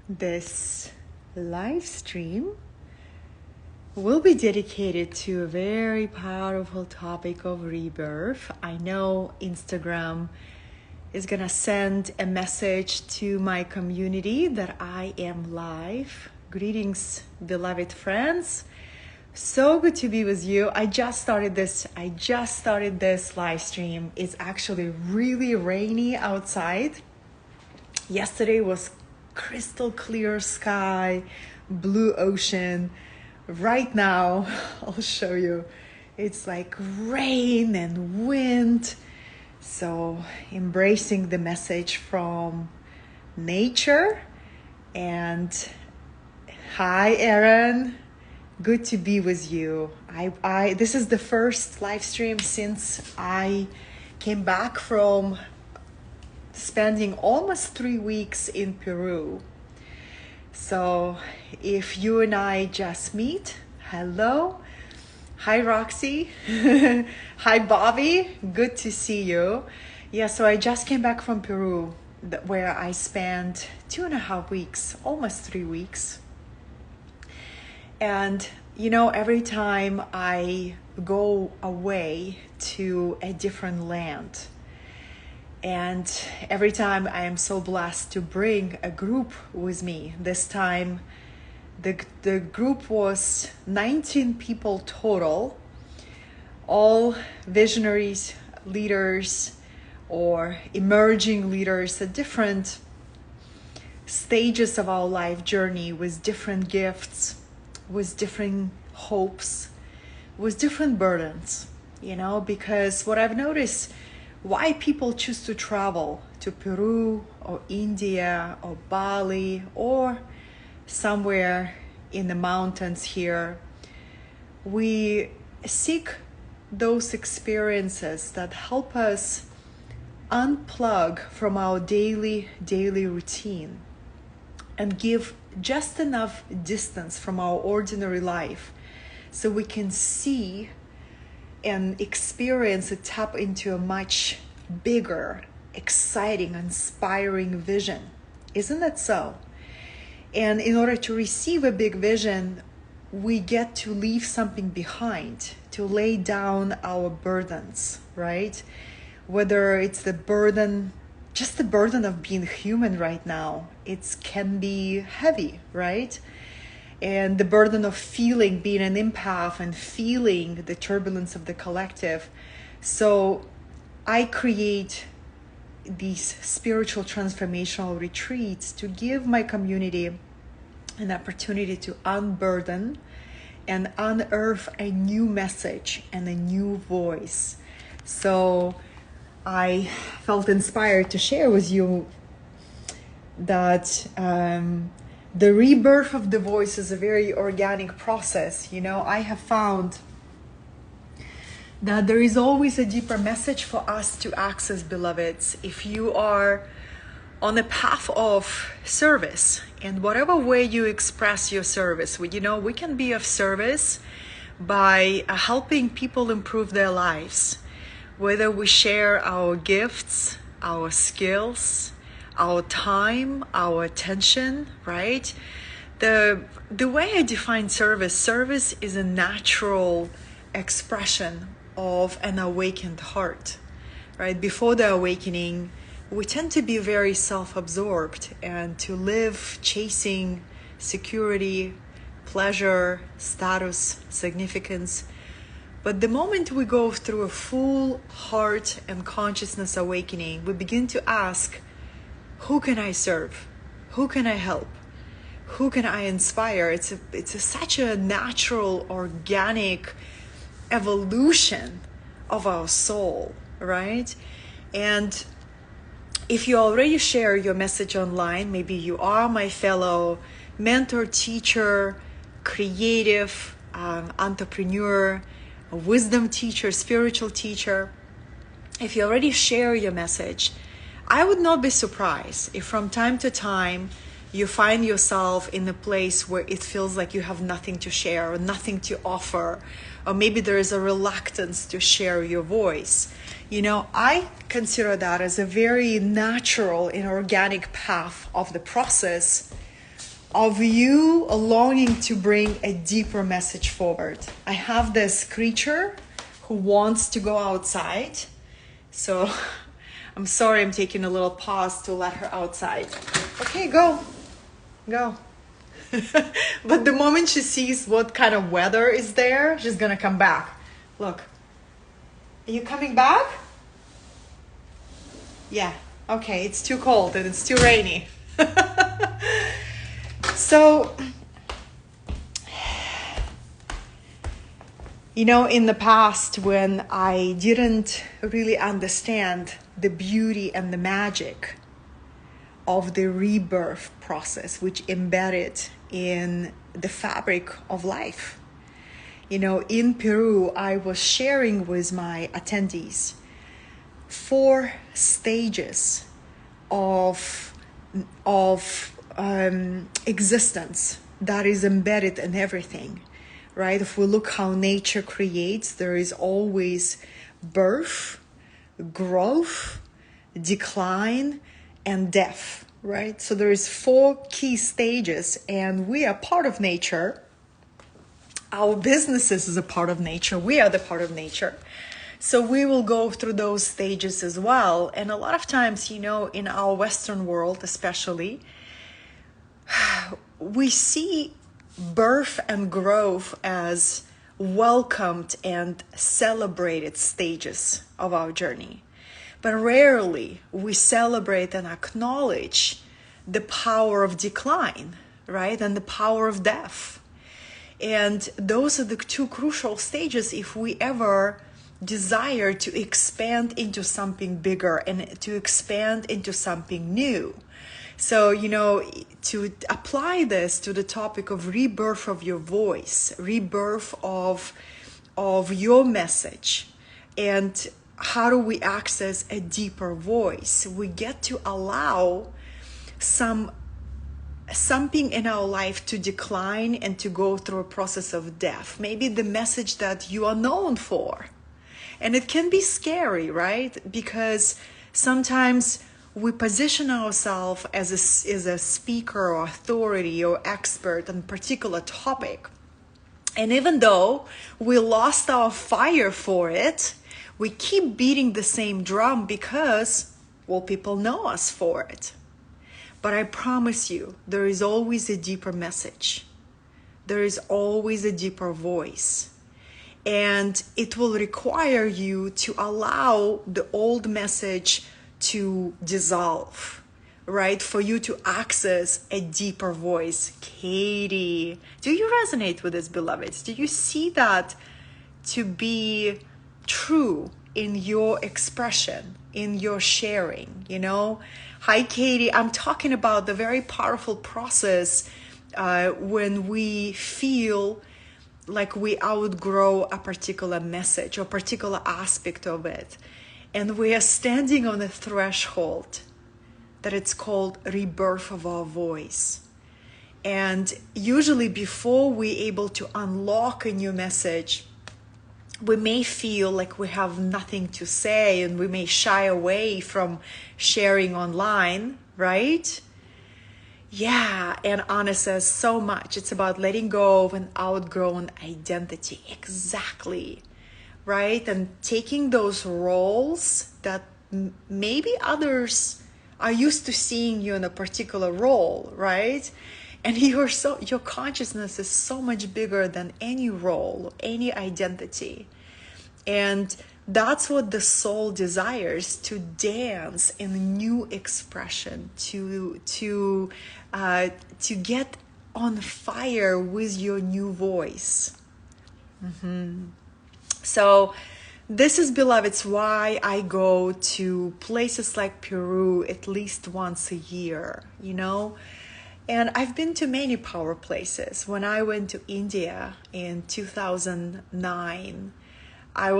This live stream will be dedicated to a very powerful topic of rebirth. I know Instagram is gonna send a message to my community that I am live. Greetings, beloved friends. So good to be with you. I just started this live stream. It's actually really rainy outside. Yesterday was crystal clear sky, blue ocean. Right now, I'll show you. It's like rain and wind. So embracing the message from nature. And hi, Erin. Good to be with you. This is the first live stream since I came back from spending almost 3 weeks in Peru. So if you and I just meet, hello. Hi, Roxy. Hi, Bobby. Good to see you. Yeah, so I just came back from Peru, where I spent 2.5 weeks, almost 3 weeks. And, you know, every time I go away to a different land, and every time I am so blessed to bring a group with me. This time, the group was 19 people total, all visionaries, leaders, or emerging leaders at different stages of our life journey, with different gifts, with different hopes, with different burdens, you know, because what I've noticed, why people choose to travel to Peru or India or Bali or somewhere in the mountains here, we seek those experiences that help us unplug from our daily routine and give just enough distance from our ordinary life so we can see and experience and tap into a much bigger, exciting, inspiring vision. Isn't that so? And in order to receive a big vision, we get to leave something behind, to lay down our burdens, right? Whether it's the burden, just the burden of being human right now, it can be heavy, right? And the burden of feeling, being an empath and feeling the turbulence of the collective. So I create these spiritual transformational retreats to give my community an opportunity to unburden and unearth a new message and a new voice. So I felt inspired to share with you that the rebirth of the voice is a very organic process. You know, I have found that there is always a deeper message for us to access, beloveds. If you are on a path of service, in whatever way you express your service, you know, we can be of service by helping people improve their lives, whether we share our gifts, our skills, our time, our attention, right? The way I define service is a natural expression of an awakened heart, right? Before the awakening, we tend to be very self-absorbed and to live chasing security, pleasure, status, significance. But the moment we go through a full heart and consciousness awakening, we begin to ask, who can I serve? Who can I help? Who can I inspire? It's such a natural, organic evolution of our soul, right? And if you already share your message online, maybe you are my fellow mentor, teacher, creative, entrepreneur, a wisdom teacher, spiritual teacher. If you already share your message, I would not be surprised if from time to time you find yourself in a place where it feels like you have nothing to share or nothing to offer, or maybe there is a reluctance to share your voice. You know, I consider that as a very natural and organic path of the process of you longing to bring a deeper message forward. I have this creature who wants to go outside. So I'm sorry, I'm taking a little pause to let her outside. Okay, go. But the moment she sees what kind of weather is there, she's gonna come back. Look, are you coming back? Yeah, okay, it's too cold and it's too rainy. So, you know, in the past when I didn't really understand the beauty and the magic of the rebirth process, which embedded in the fabric of life. You know, in Peru, I was sharing with my attendees 4 stages of existence that is embedded in everything, right? If we look how nature creates, there is always birth, growth, decline, and death, right? So there is 4 key stages, and we are part of nature. Our businesses is a part of nature. We are the part of nature. So we will go through those stages as well. And a lot of times, you know, in our Western world especially, we see birth and growth as welcomed and celebrated stages of our journey. But rarely we celebrate and acknowledge the power of decline, right? And the power of death. And those are the 2 crucial stages if we ever desire to expand into something bigger and to expand into something new. So, you know, to apply this to the topic of rebirth of your voice, rebirth of your message, and how do we access a deeper voice? We get to allow something in our life to decline and to go through a process of death. Maybe the message that you are known for. And it can be scary, right? Because sometimes we position ourselves as a speaker or authority or expert on a particular topic. And even though we lost our fire for it, we keep beating the same drum because, well, people know us for it. But I promise you, there is always a deeper message. There is always a deeper voice. And it will require you to allow the old message to dissolve, right? For you to access a deeper voice. Katie, do you resonate with this, beloveds? Do you see that to be true in your expression, in your sharing, you know? Hi, Katie. I'm talking about the very powerful process when we feel like we outgrow a particular message or particular aspect of it. And we are standing on a threshold that it's called rebirth of our voice. And usually before we're able to unlock a new message, we may feel like we have nothing to say and we may shy away from sharing online, right? Yeah, and Anna says so much. It's about letting go of an outgrown identity. Exactly, right? And taking those roles that maybe others are used to seeing you in a particular role, right? And your consciousness is so much bigger than any role, any identity. And that's what the soul desires, to dance in new expression, to get on fire with your new voice. So this is, beloveds, why I go to places like Peru at least once a year, you know? And I've been to many power places. When I went to India in 2009, I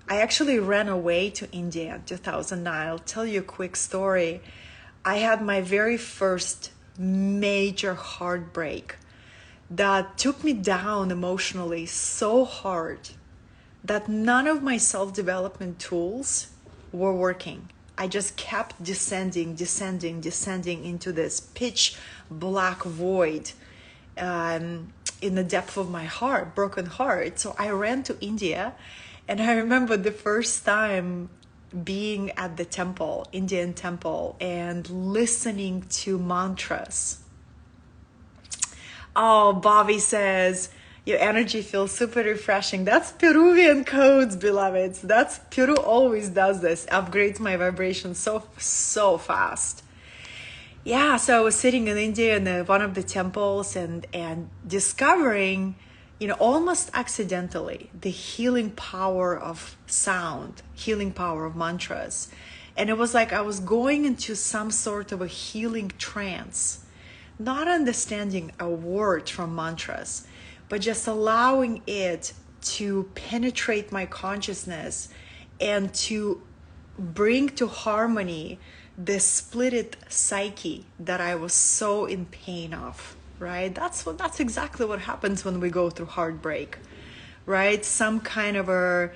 actually ran away to India in 2009. I'll tell you a quick story. I had my very first major heartbreak that took me down emotionally so hard that none of my self-development tools were working. I just kept descending into this pitch black void in the depth of my heart, broken heart. So I ran to India, and I remember the first time being at the temple, Indian temple, and listening to mantras. Oh, Bobby says, your energy feels super refreshing. That's Peruvian codes, beloveds. That's Peru always does this, upgrades my vibration so fast. Yeah, so I was sitting in India in one of the temples and discovering, almost accidentally, the healing power of sound, healing power of mantras. And it was like I was going into some sort of a healing trance, not understanding a word from mantras, but just allowing it to penetrate my consciousness and to bring to harmony the splitted psyche that I was so in pain of, right? That's exactly what happens when we go through heartbreak, right? Some kind of a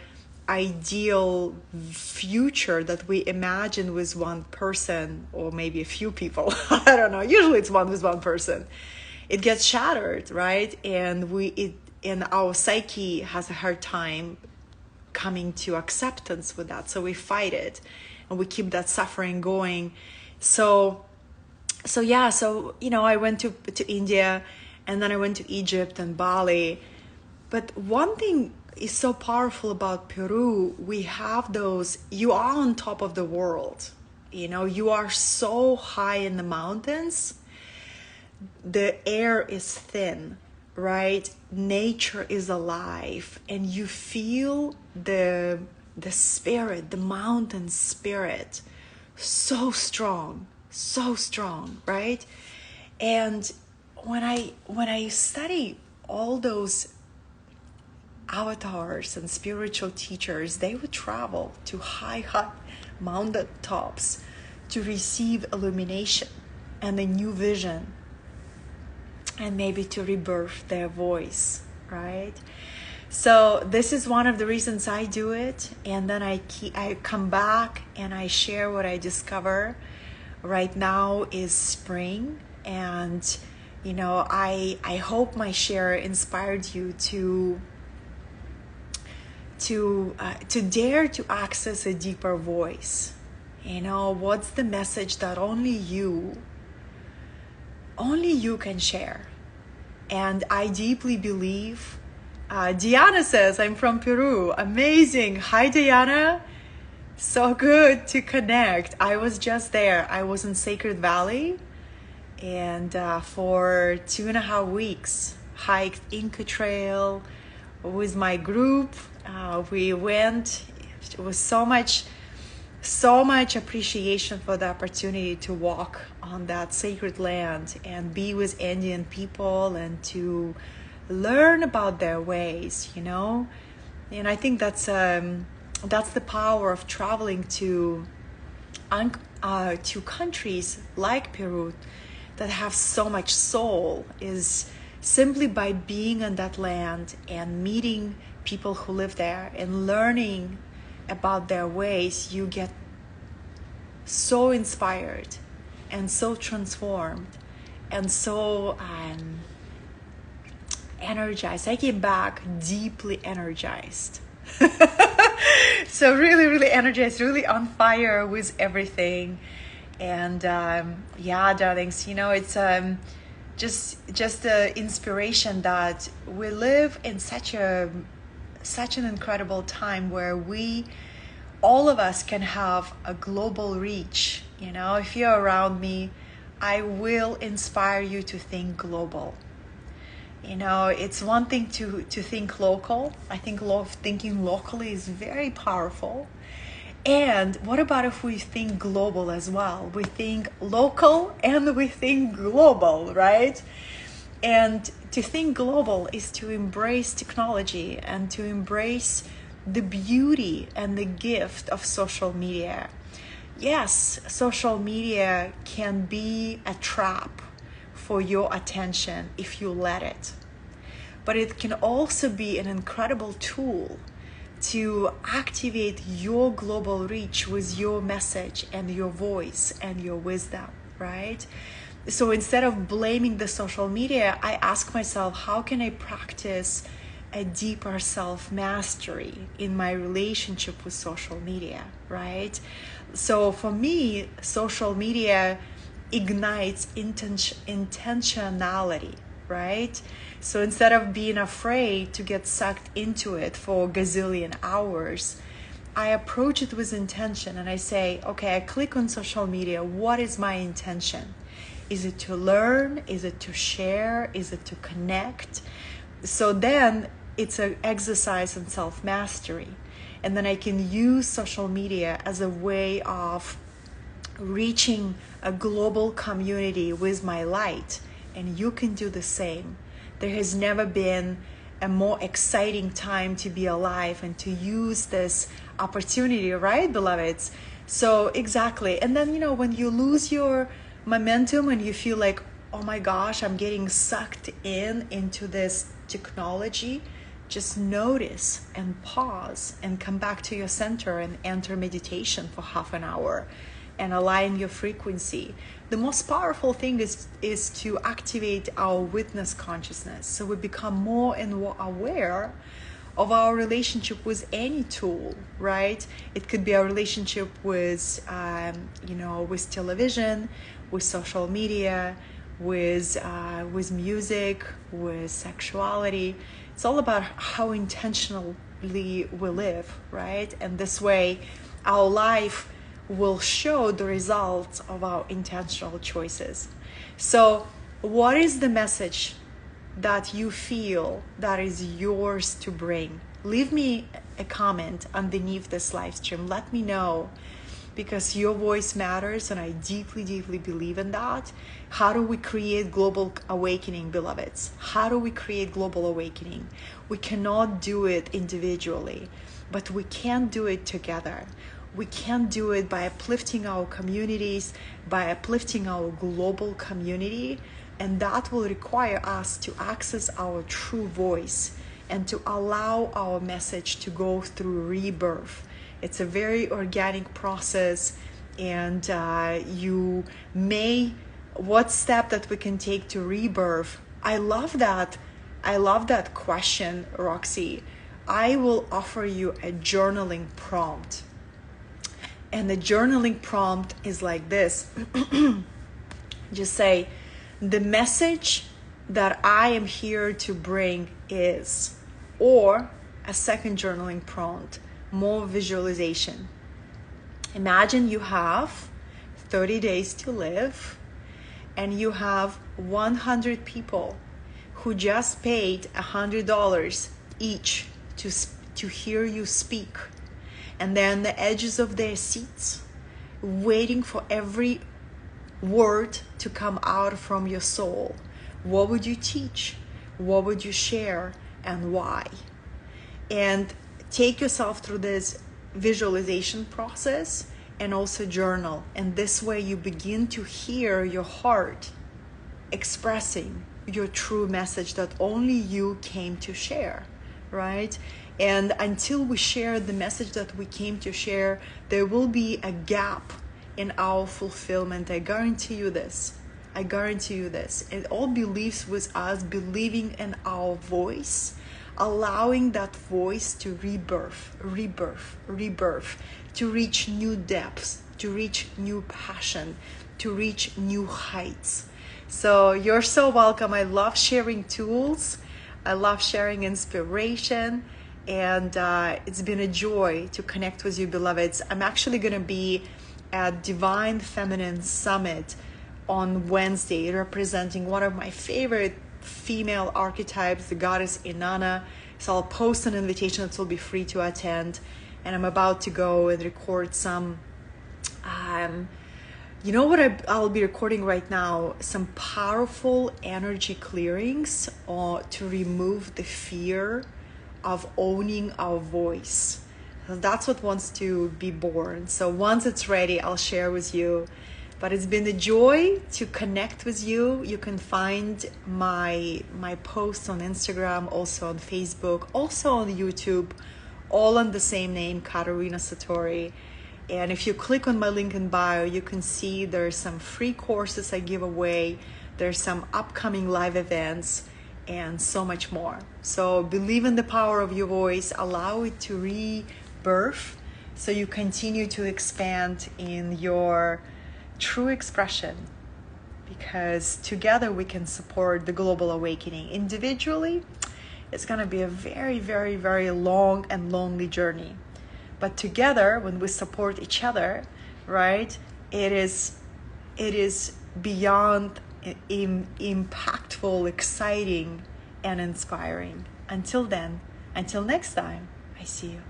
ideal future that we imagine with one person, or maybe a few people. I don't know. Usually it's with one person. It gets shattered, right? And our psyche has a hard time coming to acceptance with that. So we fight it, and we keep that suffering going. So I went to India, and then I went to Egypt and Bali. But one thing is so powerful about Peru, we have you are on top of the world. You are so high in the mountains. The air is thin, right? Nature is alive, and you feel the spirit, the mountain spirit, so strong, right? And when I study all those avatars and spiritual teachers, they would travel to high mountain tops to receive illumination and a new vision, and maybe to rebirth their voice, right? So this is one of the reasons I do it, and then I come back and I share what I discover. Right now is spring, and I hope my share inspired you to dare to access a deeper voice. What's the message that only you can share? And I deeply believe, Diana says, I'm from Peru. Amazing. Hi, Diana. So good to connect. I was just there. I was in Sacred Valley, and for 2.5 weeks, hiked Inca Trail with my group. We went. It was so much appreciation for the opportunity to walk on that sacred land and be with Indian people and to learn about their ways, And I think that's the power of traveling to countries like Peru that have so much soul, is simply by being on that land and meeting people who live there and learning about their ways. You get so inspired and so transformed and so energized. I came back deeply energized. So really energized, really on fire with everything. And darlings, it's just the inspiration that we live in such an incredible time where all of us can have a global reach. If you're around me, I will inspire you to think global. It's one thing to think local. I think thinking locally is very powerful. And what about if we think global as well? We think local and we think global, right? And to think global is to embrace technology and to embrace the beauty and the gift of social media. Yes, social media can be a trap for your attention if you let it. But it can also be an incredible tool to activate your global reach with your message and your voice and your wisdom, right? So instead of blaming the social media, I ask myself, how can I practice a deeper self-mastery in my relationship with social media, right? So for me, social media ignites intentionality, right? So instead of being afraid to get sucked into it for a gazillion hours, I approach it with intention and I say, okay, I click on social media. What is my intention? Is it to learn? Is it to share? Is it to connect? So then it's an exercise in self-mastery. And then I can use social media as a way of reaching a global community with my light. And you can do the same. There has never been a more exciting time to be alive and to use this opportunity, right, beloveds? So exactly. And then, when you lose your momentum and you feel like, oh my gosh, I'm getting sucked into this technology, just notice and pause and come back to your center and enter meditation for half an hour and align your frequency. The most powerful thing is to activate our witness consciousness, so we become more and more aware of our relationship with any tool, right? It could be our relationship with, with television, with social media, with music, with sexuality. It's all about how intentionally we live, right? And this way, our life will show the results of our intentional choices. So, what is the message that you feel that is yours to bring? Leave me a comment underneath this live stream. Let me know, because your voice matters, and I deeply, deeply believe in that. How do we create global awakening, beloveds? How do we create global awakening? We cannot do it individually, but we can do it together. We can do it by uplifting our communities, by uplifting our global community, and that will require us to access our true voice and to allow our message to go through rebirth. It's a very organic process, and what step that we can take to rebirth? I love that question, Roxy. I will offer you a journaling prompt. And the journaling prompt is like this. Just say, the message that I am here to bring is, or a second journaling prompt, more visualization. Imagine you have 30 days to live, and you have 100 people who just paid $100 each to hear you speak. And they're on the edges of their seats, waiting for every word to come out from your soul. What would you teach? What would you share? And why? And take yourself through this visualization process and also journal. And this way you begin to hear your heart expressing your true message that only you came to share, right? And until we share the message that we came to share, there will be a gap in our fulfillment. I guarantee you this. It all beliefs with us believing in our voice, allowing that voice to rebirth, to reach new depths, to reach new passion, to reach new heights. So you're so welcome. I love sharing tools. I love sharing inspiration. And it's been a joy to connect with you, beloveds. I'm actually going to be at Divine Feminine Summit on Wednesday, representing one of my favorite female archetypes, the goddess Inanna. So I'll post an invitation that will be free to attend. And I'm about to go and record some, you know what I'll be recording right now? Some powerful energy clearings to remove the fear of owning our voice. That's what wants to be born. So once it's ready, I'll share with you. But it's been a joy to connect with you. You can find my posts on Instagram, also on Facebook, also on YouTube, all on the same name, Katerina Satori. And if you click on my link in bio, you can see there's some free courses I give away. There's some upcoming live events and so much more. So believe in the power of your voice, allow it to rebirth so you continue to expand in your true expression, because together we can support the global awakening. Individually, it's going to be a very, very, very long and lonely journey. But together, when we support each other, right, it is beyond impactful, exciting, and inspiring. Until then, until next time, I see you.